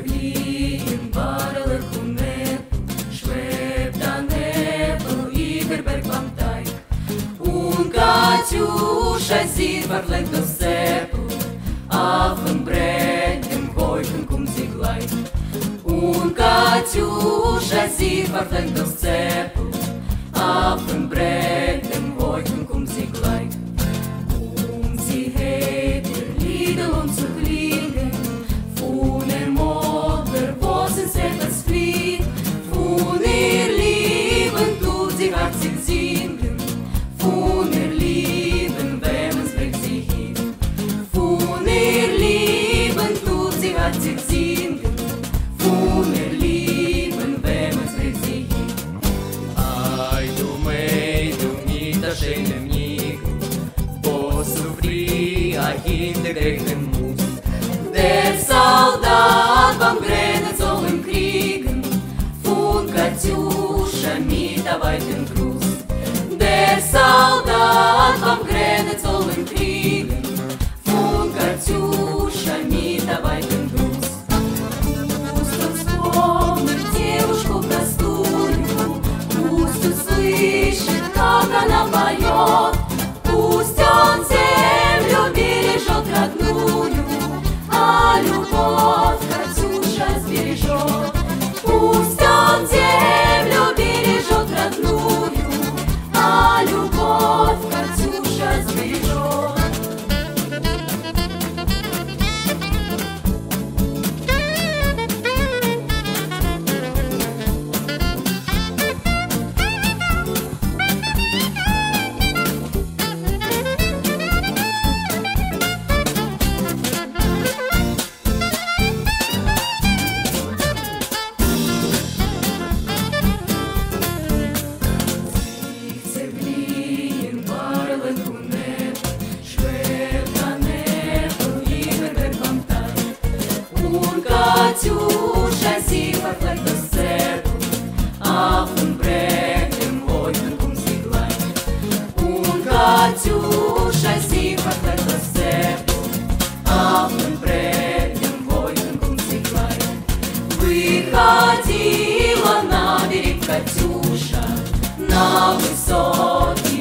Berlin, barele cu schwebt an Nebel über Berglandteig. Und Katjuscha sieht, was lenkt das Seppel, auf dem Brett, im Keuchen kommt sie gleich. Und Katjuscha sieht, was lenkt das Seppel, auf dem Brett, im Keuchen kommt sie gleich. Und sie hat ihr Liedl und zu klingen, von der Mutter, wo sie selbst flieht, von ihr Lieben tut sie hat sich singen, von ihr Lieben, wenn es bringt sie hin, von ihr Lieben tut sie hat sich singen, von ihr Lieben, wenn es bringt sie hin. Ai, du nicht das schöne Nico, wo sufri a hinter den muss. Der Soldat beim Grennen soll im Kriegen, von Katjuscha mit der weiten Gruß. Der Soldat beim Grennen soll im Kriegen, von Katjuscha mit der weiten Gruß. Пусть он вспомнит девушку простую, пусть услышит, как она поет, пусть он землю бережет родную, а любовь Катюша сбережет. Пусть он землю бережет родную, а любовь Катюша сбережет. Katjuscha sieht, was lenkt das Seppel, auf dem Brett, im Keuchen kommt sie gleich. Und Katjuscha sieht, was lenkt das Seppel, auf dem Brett, im Keuchen kommt sie gleich. Выходила на берег Катюша, на высокий